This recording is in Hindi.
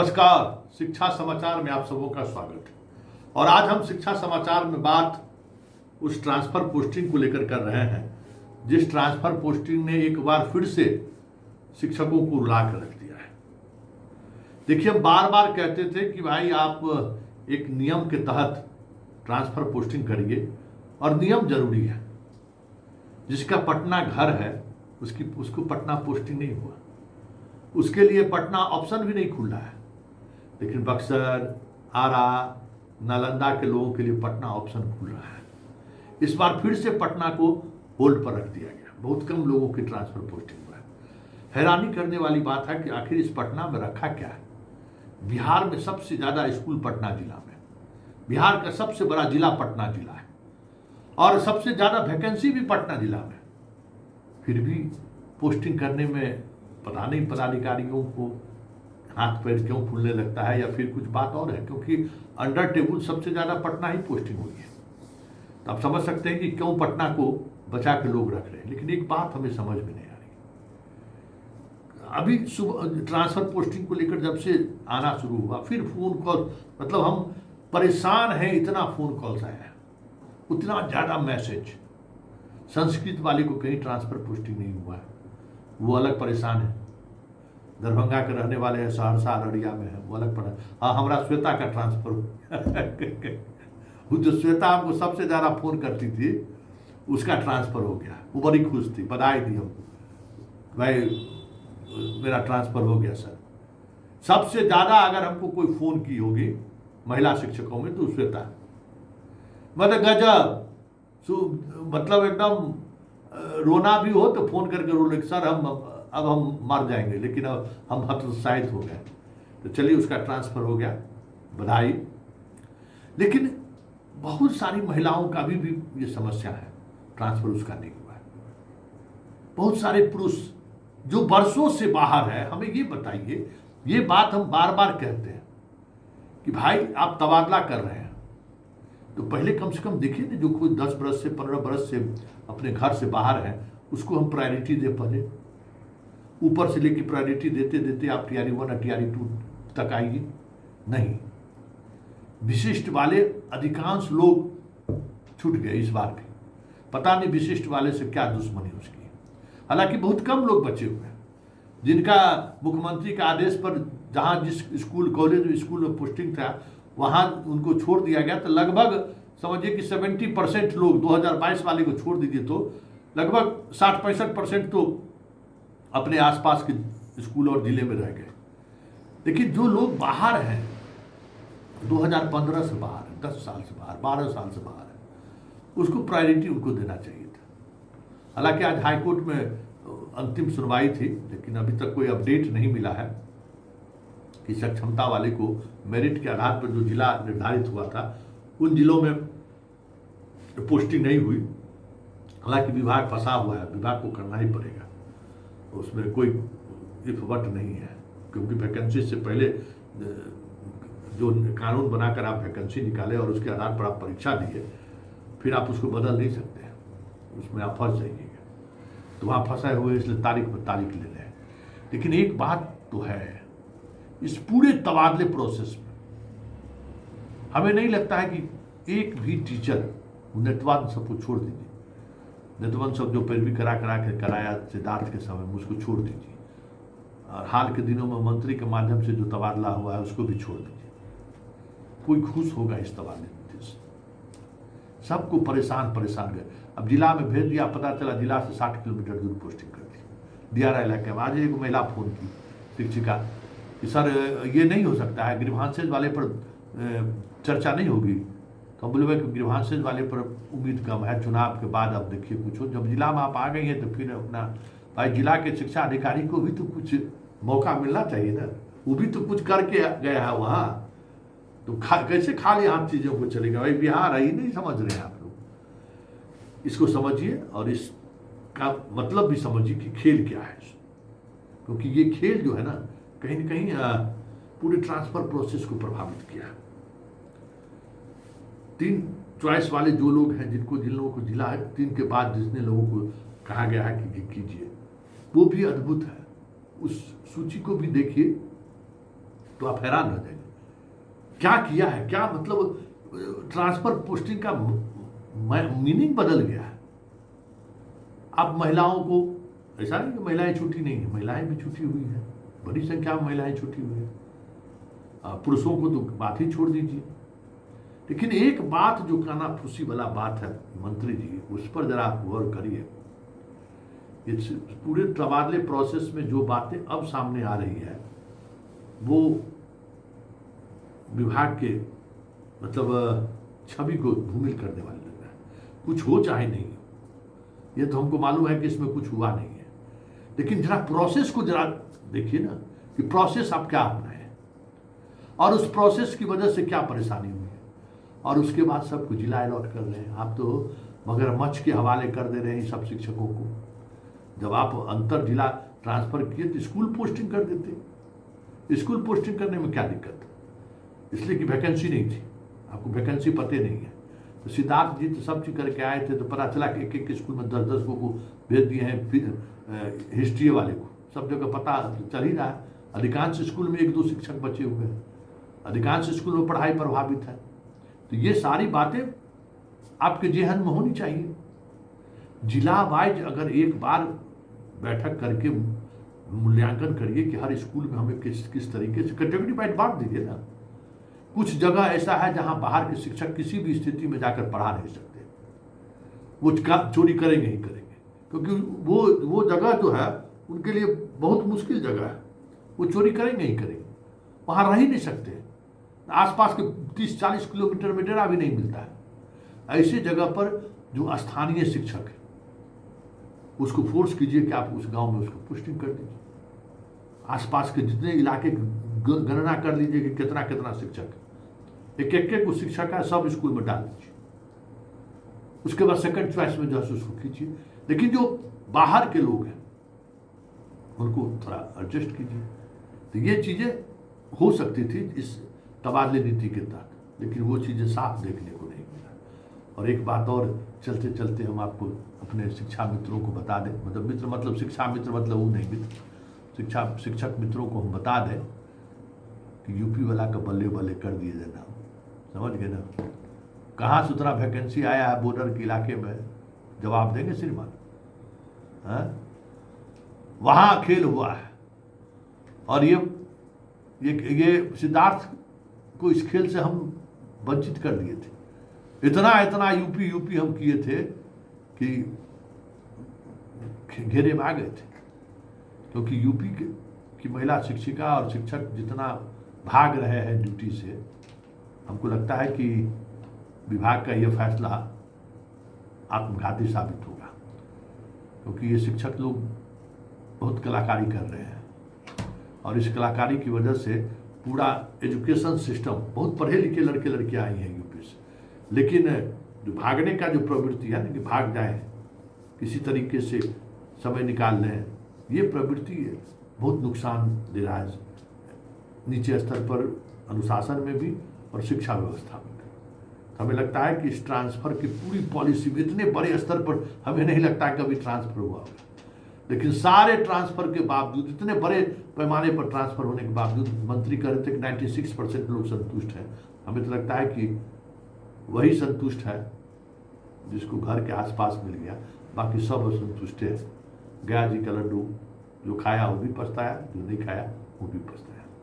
नमस्कार। शिक्षा समाचार में आप सबों का स्वागत है। और आज हम शिक्षा समाचार में बात उस ट्रांसफर पोस्टिंग को लेकर कर रहे हैं जिस ट्रांसफर पोस्टिंग ने एक बार फिर से शिक्षकों को रुला कर रख दिया है। देखिए, हम बार बार कहते थे कि भाई आप एक नियम के तहत ट्रांसफर पोस्टिंग करिए और नियम जरूरी है। जिसका पटना घर है उसको पटना पोस्टिंग नहीं हुआ, उसके लिए पटना ऑप्शन भी नहीं खुल रहा है। लेकिन बक्सर, आरा, नालंदा के लोगों के लिए पटना ऑप्शन खुल रहा है। इस बार फिर से पटना को होल्ड पर रख दिया गया। बहुत कम लोगों की ट्रांसफर पोस्टिंग हुआ है। हैरानी करने वाली बात है कि आखिर इस पटना में रखा क्या है। बिहार में सबसे ज्यादा स्कूल पटना जिला में, बिहार का सबसे बड़ा जिला पटना जिला है और सबसे ज्यादा वैकेंसी भी पटना जिला में। फिर भी पोस्टिंग करने में पता नहीं पदाधिकारियों को हाथ पैर क्यों खुलने लगता है, या फिर कुछ बात और है, क्योंकि अंडर टेबल सबसे ज्यादा पटना ही पोस्टिंग हुई है। तो आप समझ सकते हैं कि क्यों पटना को बचा के लोग रख रहे हैं। लेकिन एक बात हमें समझ में नहीं आ रही, अभी सुबह ट्रांसफर पोस्टिंग को लेकर जब से आना शुरू हुआ, फिर फोन कॉल, मतलब हम परेशान हैं। इतना फोन कॉल्स आया है, उतना ज्यादा मैसेज। संस्कृत वाले को कहीं ट्रांसफर पोस्टिंग नहीं हुआ है, वो अलग परेशान है। दरभंगा के रहने वाले हैं, सहरसा, अररिया में है, वो अलग पड़ा। हाँ, हमारा श्वेता का ट्रांसफर वो जो श्वेता हमको सबसे ज्यादा फोन करती थी, उसका ट्रांसफर हो गया। वो बड़ी खुश थी, बधाई दी हमको, भाई मेरा ट्रांसफर हो गया सर। सबसे ज्यादा अगर हमको कोई फोन की होगी महिला शिक्षकों में तो श्वेता। मतलब गजब, मतलब एकदम रोना भी हो तो फोन करके रो ले, सर अब हम मर जाएंगे, लेकिन अब हम हतोत्साहित हो गए। तो चलिए, उसका ट्रांसफर हो गया, बधाई। लेकिन बहुत सारी महिलाओं का भी ये समस्या है, ट्रांसफर उसका नहीं हुआ है। बहुत सारे पुरुष जो वर्षों से बाहर है, हमें ये बताइए, ये बात हम बार बार कहते हैं कि भाई आप तबादला कर रहे हैं तो पहले कम से कम देखिए ना, जो कोई 10 बरस से 15 बरस से अपने घर से बाहर है उसको हम प्रायोरिटी दे। पहले ऊपर से लेके प्रायोरिटी देते देते आप टीआरई 1 और टीआरई 2 तक आइए। नहीं, विशिष्ट वाले अधिकांश लोग छूट गए इस बार भी। पता नहीं विशिष्ट वाले से क्या दुश्मनी उसकी। हालांकि बहुत कम लोग बचे हुए हैं जिनका मुख्यमंत्री के आदेश पर जहां जिस स्कूल, कॉलेज, स्कूल में पोस्टिंग था वहां उनको छोड़ दिया गया। तो लगभग समझिए कि 70% लोग 2022 वाले को छोड़ दीजिए तो लगभग 60-65% तो अपने आसपास के स्कूल और जिले में रह गए। लेकिन जो लोग बाहर हैं, 2015 से बाहर है, 10 साल से बाहर, 12 साल से बाहर है, उसको प्रायोरिटी उनको देना चाहिए था। हालांकि आज हाईकोर्ट में अंतिम सुनवाई थी, लेकिन अभी तक कोई अपडेट नहीं मिला है कि सक्षमता वाले को मेरिट के आधार पर जो जिला निर्धारित हुआ था उन जिलों में पोस्टिंग नहीं हुई। हालांकि विभाग फंसा हुआ है, विभाग को करना ही पड़ेगा, उसमें कोई इफ बट नहीं है। क्योंकि वैकेंसी से पहले जो कानून बनाकर आप वैकेंसी निकाले और उसके आधार पर आप परीक्षा दिए, फिर आप उसको बदल नहीं सकते हैं, उसमें आप फंस जाइएगा। तो वहाँ फंसे हुए इसलिए तारीख पर तारीख ले रहे हैं। लेकिन एक बात तो है, इस पूरे तबादले प्रोसेस में हमें नहीं लगता है कि एक भी टीचर, नेतवान सबको छोड़ दीजिए, नेतवन सब जो पैरवी करा के कराया सिद्धार्थ के समय में, उसको छोड़ दीजिए। और हाल के दिनों में मंत्री के माध्यम से जो तबादला हुआ है उसको भी छोड़ दीजिए। कोई खुश होगा इस तबादले में? सबको परेशान गए। अब जिला में भेज दिया, पता चला जिला से 60 किलोमीटर दूर पोस्टिंग कर दी दियारा इलाके में। आज एक महिला फोन की, शिक्षिका, कि सर ये नहीं हो सकता है, ग्रीवांसेज वाले पर चर्चा नहीं होगी। तो हम बोले कि ग्रीवांसेज वाले पर उम्मीद कम है, चुनाव के बाद अब देखिए कुछ हो। जब जिला में आप आ गई हैं तो फिर अपना भाई जिला के शिक्षा अधिकारी को भी तो कुछ मौका मिलना चाहिए ना, वो भी तो कुछ करके गया है वहाँ। तो कैसे खाली हाथ चीज़ों को चलेगा? भाई बिहार है, ही नहीं समझ रहे हैं आप लोग। इसको समझिए और इसका मतलब भी समझिए कि खेल क्या है, क्योंकि ये खेल जो है ना कहीं न कहीं पूरे ट्रांसफर प्रोसेस को प्रभावित किया है। 3 चॉइस वाले जो लोग हैं, जिन लोगों को जिला है 3 के बाद जितने लोगों को कहा गया है कि कीजिए, वो भी अद्भुत है। उस सूची को भी देखिए तो आप हैरान रह जाएंगे क्या किया है, क्या मतलब ट्रांसफर पोस्टिंग का मीनिंग बदल गया है। अब महिलाओं को, ऐसा नहीं कि महिलाएं छूटी नहीं है, महिलाएं भी छूटी हुई हैं, बड़ी संख्या में महिलाएं छूटी हुई हैं। पुरुषों को तो बात ही छोड़ दीजिए। लेकिन एक बात जो कानाफूसी वाला बात है मंत्री जी, उस पर जरा आप गौर करिए। इस पूरे तबादले प्रोसेस में जो बातें अब सामने आ रही है वो विभाग के मतलब छवि को धूमिल करने वाले लग रहा है। कुछ हो चाहे नहीं हो, ये तो हमको मालूम है कि इसमें कुछ हुआ नहीं है, लेकिन जरा प्रोसेस को जरा देखिए ना कि प्रोसेस आप क्या अपनाए और उस प्रोसेस की वजह से क्या परेशानी हुई है, और उसके बाद सबको जिला अलॉट कर रहे हैं। आप तो मगरमच्छ के हवाले कर दे रहे हैं सब शिक्षकों को। जब आप अंतर जिला ट्रांसफर किए तो स्कूल पोस्टिंग कर देते। स्कूल पोस्टिंग करने में क्या दिक्कत है? इसलिए कि वैकेंसी नहीं थी, आपको वैकेंसी पते नहीं है। तो सिद्धार्थ जी तो सब चीज करके आए थे, तो पता चला कि एक एक स्कूल में 10-10 को भेज दिए हैं। फिर हिस्ट्री वाले को सब जगह पता चल ही रहा है। अधिकांश स्कूल में 1-2 शिक्षक बचे हुए हैं, अधिकांश स्कूल में पढ़ाई प्रभावित है। तो ये सारी बातें आपके जेहन में होनी चाहिए। जिला वाइज अगर एक बार बैठक करके मूल्यांकन करिए कि हर स्कूल में हमें किस तरीके से कैटेगरी वाइज बांट दीजिए ना। कुछ जगह ऐसा है जहां बाहर के शिक्षक किसी भी स्थिति में जाकर पढ़ा नहीं सकते, वो चोरी करेंगे ही करेंगे, क्योंकि वो जगह जो है उनके लिए बहुत मुश्किल जगह है। वो चोरी करेंगे ही करेंगे, वहां रह ही नहीं सकते। आसपास के 30-40 किलोमीटर में डेरा भी नहीं मिलता है। ऐसी जगह पर जो स्थानीय शिक्षक है उसको फोर्स कीजिए कि आप उस गांव में उसको पोस्टिंग कर दीजिए। आसपास के जितने इलाके गणना कर लीजिए कि कितना कितना शिक्षक है, एक को शिक्षक है, सब स्कूल में डाल दीजिए। उसके बाद सेकंड चॉइस में जो है उसको कीजिए। लेकिन जो बाहर के लोग हैं उनको थोड़ा एडजस्ट कीजिए। तो ये चीजें हो सकती थी इस तबादले नीति के तहत, लेकिन वो चीजें साफ देखने को नहीं मिला। और एक बात और चलते चलते हम आपको अपने शिक्षा मित्रों को बता दें, मतलब मित्र मतलब शिक्षा मित्र मतलब वो नहीं मित्र, शिक्षक मित्रों को हम बता दें कि यूपी वाला का बल्ले बल्ले कर दिए देना। समझ गए ना? कहाँ से उतना वैकेंसी आया है बॉर्डर के इलाके में, जवाब देंगे श्रीमान? वहां खेल हुआ है। और ये सिद्धार्थ को इस खेल से हम वंचित कर दिए थे। इतना यूपी हम किए थे कि घेरे में आ गए थे, क्योंकि यूपी की महिला शिक्षिका और शिक्षक जितना भाग रहे हैं ड्यूटी से, हमको लगता है कि विभाग का यह फैसला आत्मघाती साबित होगा, क्योंकि ये शिक्षक लोग बहुत कलाकारी कर रहे हैं और इस कलाकारी की वजह से पूरा एजुकेशन सिस्टम, बहुत पढ़े लिखे लड़के लड़कियां आई हैं यूपी से, लेकिन जो भागने का जो प्रवृत्ति है ना कि भाग जाए किसी तरीके से समय निकाल लें, ये प्रवृत्ति बहुत नुकसान दे रहा है नीचे स्तर पर, अनुशासन में भी और शिक्षा व्यवस्था में भी। हमें लगता है कि इस ट्रांसफर की पूरी पॉलिसी में इतने बड़े स्तर पर हमें नहीं लगता है कभी ट्रांसफर हुआ होगा, लेकिन सारे ट्रांसफर के बावजूद, इतने बड़े पैमाने पर ट्रांसफर होने के बावजूद मंत्री कह रहे थे कि 96% लोग संतुष्ट हैं। हमें तो लगता है कि वही संतुष्ट है जिसको घर के आसपास मिल गया, बाकी सब असंतुष्ट है। गया जी का लड्डू जो खाया वो भी पछताया, जो नहीं खाया वो भी पछताया।